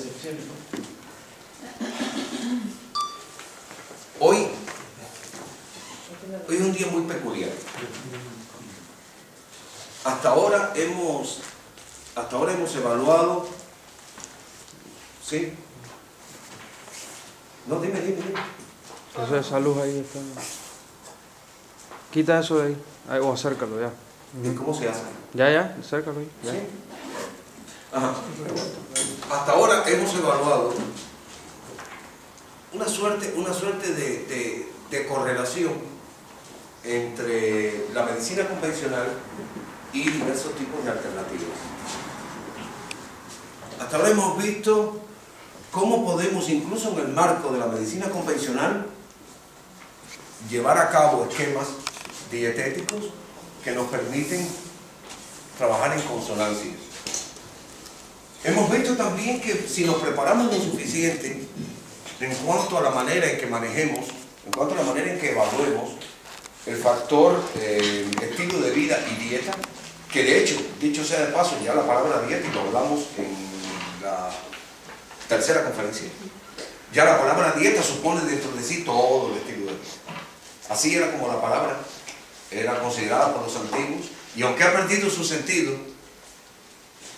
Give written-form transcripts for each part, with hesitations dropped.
excepciones, ¿no? Hoy es un día muy peculiar. Hasta ahora hemos evaluado, ¿sí? No, dime. Eso de esa luz ahí está. Quita eso de ahí. O acércalo ya. ¿Y cómo se hace? Ya, acércalo ahí. Ya. ¿Sí? Ajá. Hasta ahora hemos evaluado una suerte de correlación entre la medicina convencional y diversos tipos de alternativas. Hasta ahora hemos visto cómo podemos, incluso en el marco de la medicina convencional, llevar a cabo esquemas dietéticos que nos permiten trabajar en consonancia. Hemos visto también que si nos preparamos lo suficiente en cuanto a la manera en que manejemos, en cuanto a la manera en que evaluemos el factor estilo de vida y dieta, que de hecho, dicho sea de paso, ya la palabra dieta, y lo hablamos en la tercera conferencia, ya la palabra dieta supone dentro de sí todo el estilo de vida. Así era como la palabra era considerada por los antiguos, y aunque ha perdido su sentido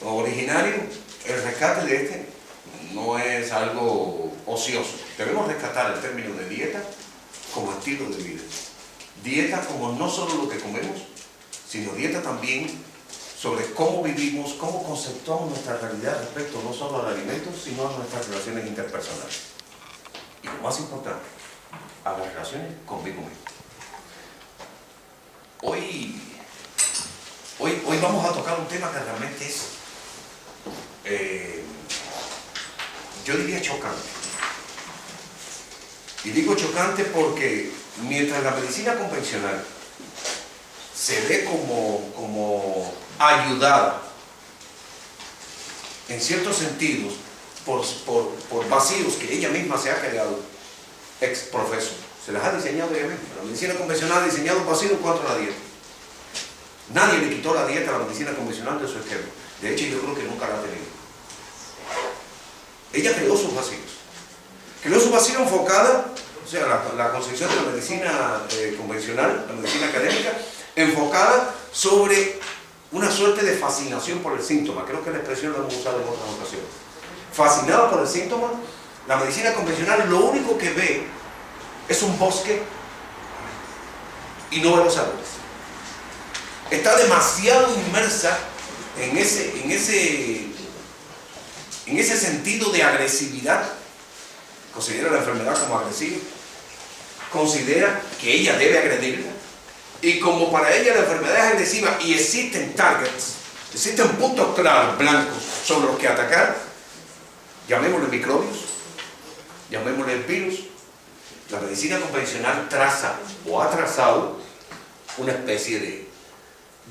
originario, el rescate de este no es algo ocioso. Debemos rescatar el término de dieta como estilo de vida. Dieta como no solo lo que comemos, sino dieta también sobre cómo vivimos, cómo conceptuamos nuestra realidad respecto no solo al alimento, sino a nuestras relaciones interpersonales. Y lo más importante, a las relaciones conmigo mismo. Hoy vamos a tocar un tema que realmente es, yo diría chocante. Y digo chocante porque mientras la medicina convencional se ve como ayudada en ciertos sentidos por vacíos que ella misma se ha creado ex profeso, se las ha diseñado ella misma. La medicina convencional ha diseñado vacíos en cuanto a la dieta. Nadie le quitó la dieta a la medicina convencional de su esquema. De hecho, yo creo que nunca la ha tenido. Ella creó sus vacíos. Creó su vacío enfocada, o sea, la concepción de la medicina convencional, la medicina académica, enfocada sobre una suerte de fascinación por el síntoma. Creo que la expresión la hemos usado en otras ocasiones. Fascinada por el síntoma, la medicina convencional lo único que ve es un bosque y no ve los árboles. Está demasiado inmersa en ese sentido de agresividad. Considera la enfermedad como agresiva, considera que ella debe agredirla, y como para ella la enfermedad es agresiva y existen targets, existen puntos claros, blancos, sobre los que atacar, llamémosle microbios, llamémosle el virus, la medicina convencional traza o ha trazado una especie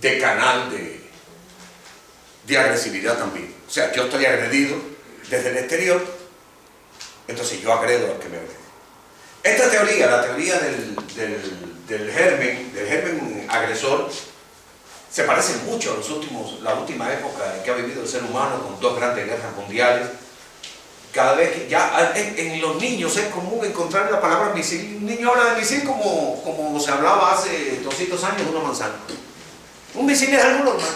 de canal de agresividad también. O sea, yo estoy agredido desde el exterior, entonces yo agredo al que me agrede. Esta teoría, la teoría del germen agresor, se parece mucho a la última época en que ha vivido el ser humano, con dos grandes guerras mundiales. Cada vez que ya en los niños es común encontrar la palabra misil. Un niño habla de misil como se hablaba hace 200 años de una manzana. Un misil es algo normal.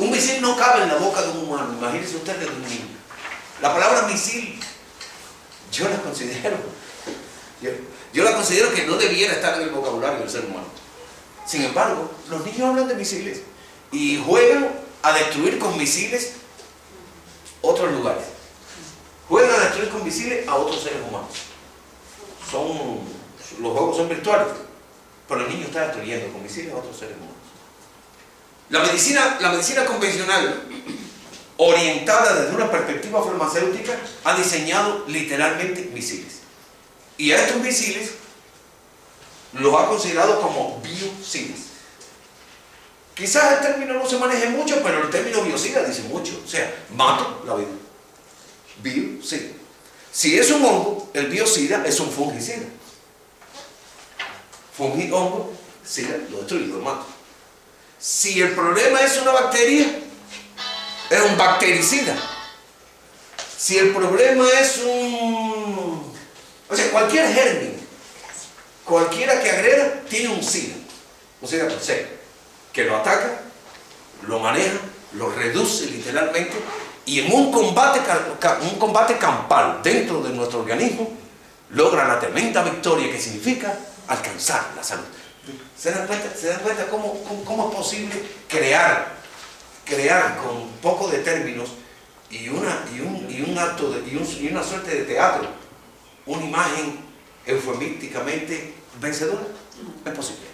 Un misil no cabe en la boca de un humano, imagínense ustedes de un niño. La palabra misil, yo la considero que no debiera estar en el vocabulario del ser humano. Sin embargo, los niños hablan de misiles y juegan a destruir con misiles otros lugares. Juegan a destruir con misiles a otros seres humanos. Los juegos son virtuales, pero el niño está destruyendo con misiles a otros seres humanos. La medicina convencional, orientada desde una perspectiva farmacéutica, ha diseñado literalmente misiles. Y a estos misiles los ha considerado como biocidas. Quizás el término no se maneje mucho, pero el término biocida dice mucho. O sea, mato la vida. Biocida. Si es un hongo, el biocida es un fungicida. Hongo, sida, lo destruye, lo mato. Si el problema es una bacteria, es un bactericida. Si el problema es un... O sea, cualquier germen, cualquiera que agreda, tiene un SIDA. Un SIDA per se, que lo ataca, lo maneja, lo reduce literalmente, y en un combate campal dentro de nuestro organismo, logra la tremenda victoria que significa alcanzar la salud. ¿Se dan cuenta cómo es posible crear con poco de términos y una suerte de teatro, una imagen eufemísticamente vencedora? Es posible.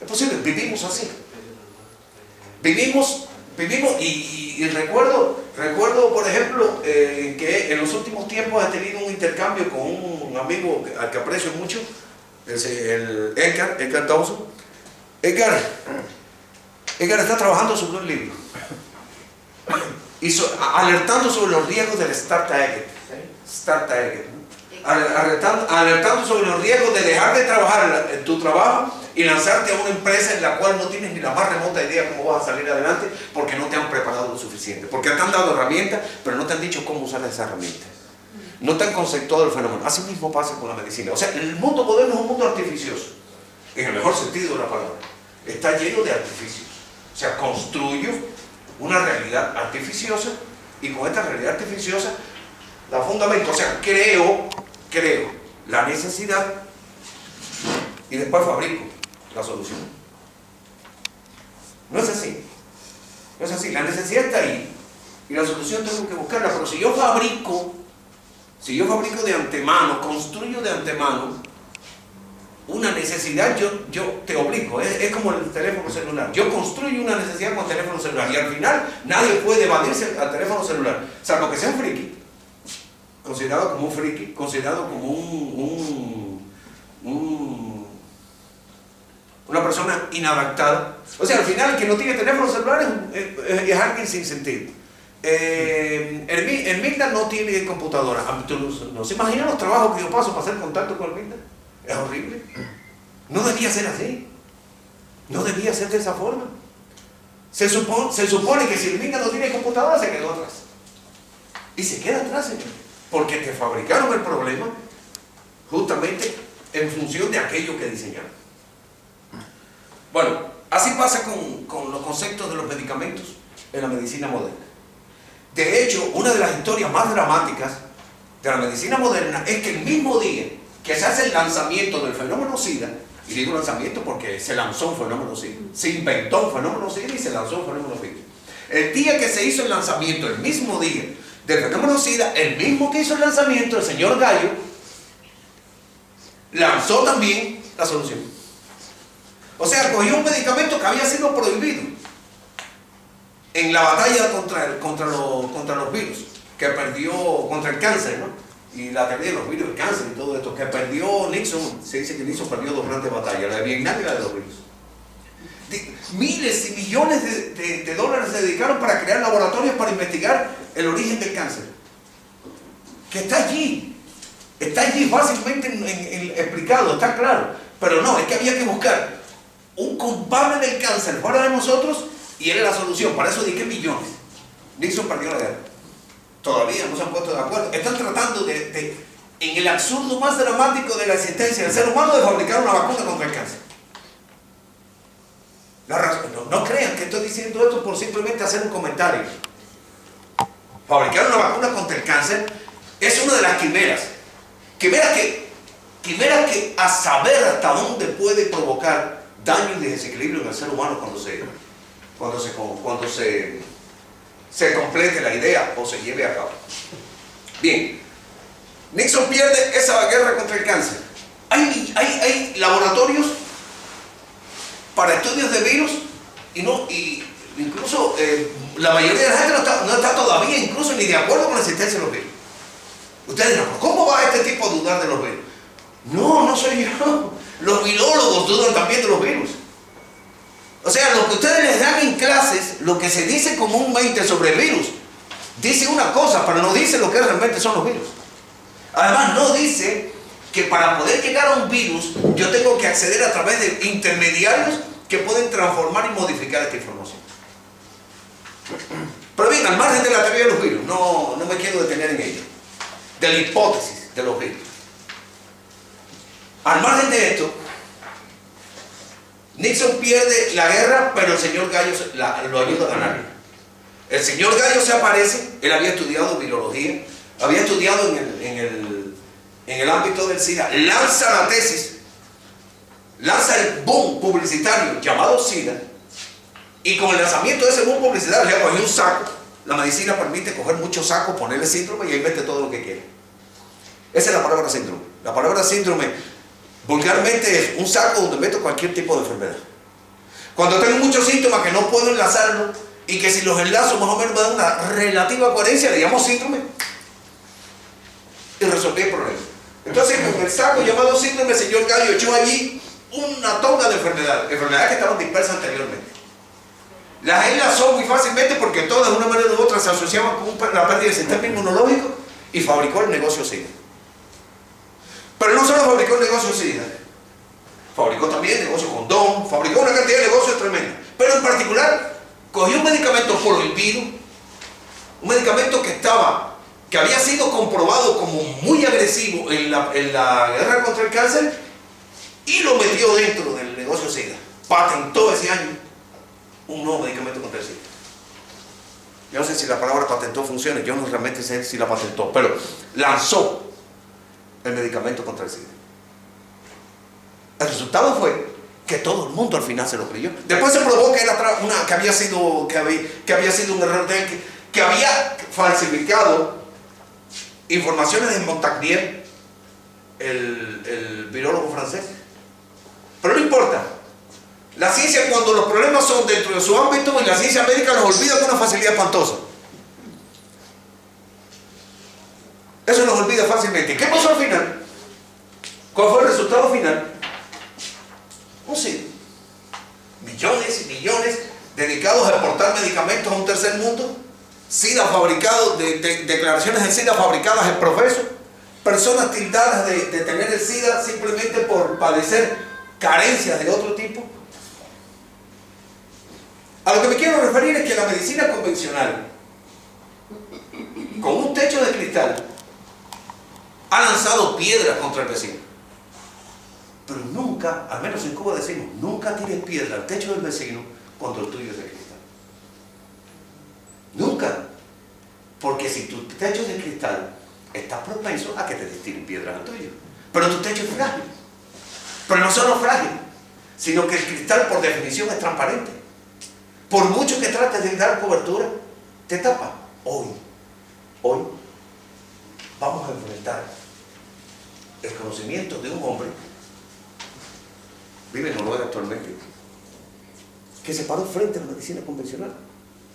Es posible, vivimos así. Vivimos y recuerdo, por ejemplo, que en los últimos tiempos he tenido un intercambio con un amigo al que aprecio mucho, el Edgar Dawson. Edgar está trabajando sobre un libro y alertando sobre los riesgos del Start-Target, alertando sobre los riesgos de dejar de trabajar en tu trabajo y lanzarte a una empresa en la cual no tienes ni la más remota idea cómo vas a salir adelante, porque no te han preparado lo suficiente, porque te han dado herramientas, pero no te han dicho cómo usar esas herramientas, no te han conceptuado el fenómeno. Así mismo pasa con la medicina. O sea, el mundo moderno es un mundo artificioso, en el mejor sentido de la palabra. Está lleno de artificios. O sea, construyo una realidad artificiosa, y con esta realidad artificiosa la fundamento. O sea, creo la necesidad y después fabrico la solución. No es así. No es así. La necesidad está ahí y la solución tengo que buscarla. Pero si yo fabrico de antemano, construyo de antemano una necesidad, yo te obligo. Es como el teléfono celular. Yo construyo una necesidad con el teléfono celular y al final nadie puede evadirse al teléfono celular, salvo que sea un friki, considerado como un friki, considerado como una persona inadaptada. O sea, al final el que no tiene teléfono celular es alguien sin sentido. El Milda no tiene computadora. ¿No se imaginan los trabajos que yo paso para hacer contacto con el Milda? Es horrible. No debía ser así. No debía ser de esa forma. Se supone que si el Milda no tiene computadora, se quedó atrás. Y se queda atrás, señor, porque te fabricaron el problema justamente en función de aquello que diseñaron. Bueno, así pasa con los conceptos de los medicamentos en la medicina moderna. De hecho, una de las historias más dramáticas de la medicina moderna es que el mismo día que se hace el lanzamiento del fenómeno SIDA, y digo lanzamiento porque se lanzó un fenómeno SIDA, se inventó un fenómeno SIDA y se lanzó un fenómeno SIDA. El día que se hizo el lanzamiento, el mismo día del fenómeno SIDA, el mismo que hizo el lanzamiento, el señor Gallo, lanzó también la solución. O sea, cogió un medicamento que había sido prohibido en la batalla contra los virus, que perdió contra el cáncer, ¿no? Y la teoría de los virus, el cáncer y todo esto, que perdió Nixon. Se dice que Nixon perdió dos grandes batallas, la de Vietnam y la de los virus. Miles y millones de dólares se dedicaron para crear laboratorios para investigar el origen del cáncer, que está allí fácilmente explicado, está claro. Pero no, es que había que buscar un culpable del cáncer fuera de nosotros y era la solución. Para eso dediqué millones. Nixon perdió la guerra. Todavía no se han puesto de acuerdo. Están tratando en el absurdo más dramático de la existencia del ser humano, de fabricar una vacuna contra el cáncer. No crean que estoy diciendo esto por simplemente hacer un comentario. Fabricar una vacuna contra el cáncer es una de las quimeras. Quimeras que a saber hasta dónde puede provocar daño y desequilibrio en el ser humano cuando se complete la idea o se lleve a cabo. Bien, Nixon pierde esa guerra contra el cáncer. Hay laboratorios para estudios de virus y incluso la mayoría de la gente no está todavía incluso ni de acuerdo con la existencia de los virus. Ustedes dirán, ¿cómo va este tipo a dudar de los virus? No soy yo. Los virólogos dudan también de los virus. O sea, lo que ustedes les dan en clases, lo que se dice comúnmente sobre virus, dice una cosa, pero no dice lo que realmente son los virus. Además, no dice que para poder llegar a un virus, yo tengo que acceder a través de intermediarios que pueden transformar y modificar esta información. Pero bien, al margen de la teoría de los virus, no no me quiero detener en ella, de la hipótesis de los virus. Al margen de esto, Nixon pierde la guerra, pero el señor Gallo lo ayuda a ganar. El señor Gallo se aparece, él había estudiado virología, había estudiado en el ámbito del SIDA, lanza la tesis, lanza el boom publicitario llamado SIDA, y con el lanzamiento de ese boom publicitario le cogió un saco. La medicina permite coger muchos sacos, ponerle síndrome y ahí mete todo lo que quiere. Esa es la palabra síndrome. La palabra síndrome vulgarmente es un saco donde meto cualquier tipo de enfermedad. Cuando tengo muchos síntomas que no puedo enlazarlos y que si los enlazo más o menos me dan una relativa coherencia, le llamo síndrome y resolví el problema. Entonces con el saco llamado síndrome, el señor Gallo echó allí una tonga de enfermedades que estaban dispersas anteriormente. Las enlazó muy fácilmente porque todas de una manera u otra se asociaban con la pérdida del sistema inmunológico y fabricó el negocio SIDA. Pero no solo fabricó el negocio SIDA, fabricó también el negocio condón, fabricó una cantidad de negocios tremenda. Pero en particular, cogió un medicamento prohibido, un medicamento que había sido comprobado como muy agresivo en la guerra contra el cáncer y lo metió dentro del negocio SIDA. Patentó ese año un nuevo medicamento contra el SIDA. Yo no sé si la palabra patentó funciona, yo no realmente sé si la patentó, pero lanzó el medicamento contra el SIDA. El resultado fue que todo el mundo al final se lo creyó. Después se probó que había sido un error de él, que había falsificado informaciones de Montagnier, el virólogo francés. Pero no importa. La ciencia, cuando los problemas son dentro de su ámbito, y la ciencia médica los olvida con una facilidad espantosa. Eso nos olvida fácilmente. ¿Qué pasó al final? ¿Cuál fue el resultado final? Un SIDA. Millones y millones dedicados a exportar medicamentos a un tercer mundo. SIDA fabricado, declaraciones de SIDA fabricadas en profeso. Personas tildadas de tener el SIDA simplemente por padecer carencias de otro tipo. A lo que me quiero referir es que la medicina convencional, con un techo de cristal, ha lanzado piedras contra el vecino. Pero nunca, al menos en Cuba decimos, nunca tires piedra al techo del vecino cuando el tuyo es de cristal. Nunca. Porque si tu techo es de cristal, estás propenso a que te destilen piedras al tuyo. Pero tu techo es frágil. Pero no solo frágil, sino que el cristal por definición es transparente. Por mucho que trates de dar cobertura, te tapa. Hoy vamos a enfrentar el conocimiento de un hombre, vive en Noruega actualmente, que se paró frente a la medicina convencional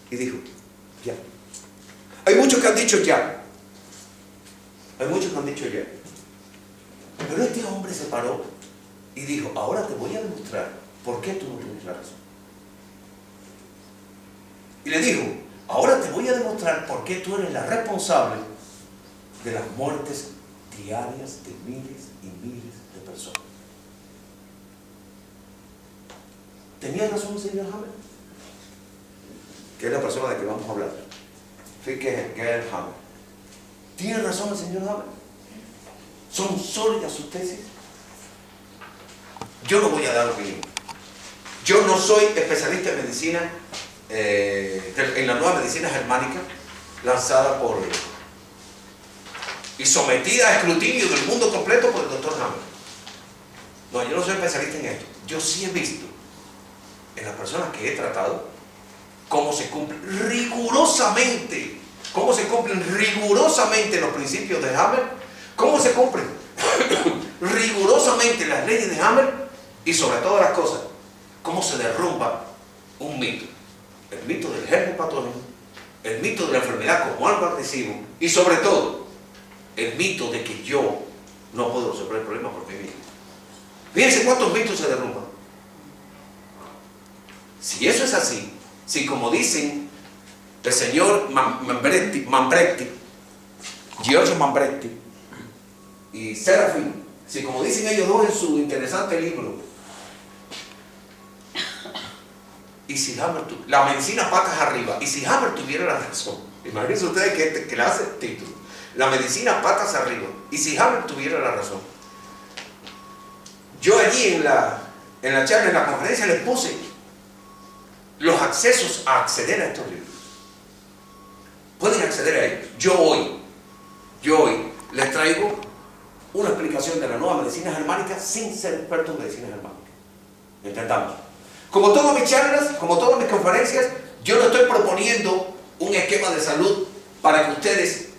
y dijo, ya. Hay muchos que han dicho ya. Pero este hombre se paró y dijo, ahora te voy a demostrar por qué tú no tienes la razón. Y le dijo, ahora te voy a demostrar por qué tú eres la responsable de las muertes diarias de miles y miles de personas. ¿Tenía razón el señor Hammer? Que es la persona de que vamos a hablar. Fíjate que es Hammer. ¿Tiene razón el señor Hammer? ¿Son sólidas sus tesis? Yo no voy a dar opinión. Yo no soy especialista en medicina, en la nueva medicina germánica, lanzada y sometida a escrutinio del mundo completo por el doctor Hammer. No, yo no soy especialista en esto. Yo sí he visto en las personas que he tratado cómo se cumplen rigurosamente los principios de Hammer, cómo se cumplen rigurosamente las leyes de Hammer y sobre todas las cosas, cómo se derrumba un mito. El mito del germen patógeno, el mito de la enfermedad como algo agresivo y sobre todo el mito de que yo no puedo resolver el problema por mí mismo. Fíjense cuántos mitos se derrumban. Si eso es así, si como dicen el señor Giorgio Mambretti y Serafín, si como dicen ellos dos en su interesante libro, y si Hammer la medicina patas arriba, y si Hammer tuviera la razón, Imagínense ustedes que este clase título. La medicina patas arriba. Y si Haber tuviera la razón. Yo allí en la charla, en la conferencia, les puse los accesos a acceder a estos libros. Pueden acceder a ellos. Yo hoy les traigo una explicación de la nueva medicina germánica sin ser experto en medicina germánica. Entendamos. Como todas mis charlas, como todas mis conferencias, yo no estoy proponiendo un esquema de salud para que ustedes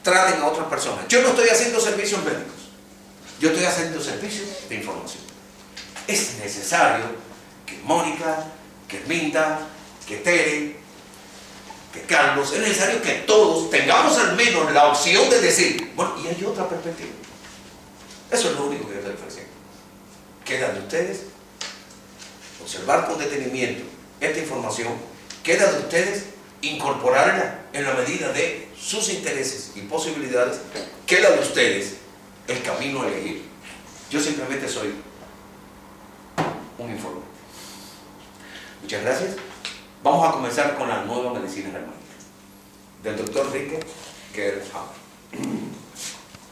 traten a otras personas. Yo no estoy haciendo servicios médicos. Yo estoy haciendo servicios de información. Es necesario que Mónica, que Minda, que Tere, que Carlos, es necesario que todos tengamos al menos la opción de decir, bueno, y hay otra perspectiva. Eso es lo único que yo estoy ofreciendo. Queda de ustedes observar con detenimiento esta información, queda de ustedes incorporarla en la medida de sus intereses y posibilidades, queda de ustedes el camino a elegir. Yo simplemente soy un informe. Muchas gracias. Vamos a comenzar con la nueva medicina germánica del doctor Rike Gerhard.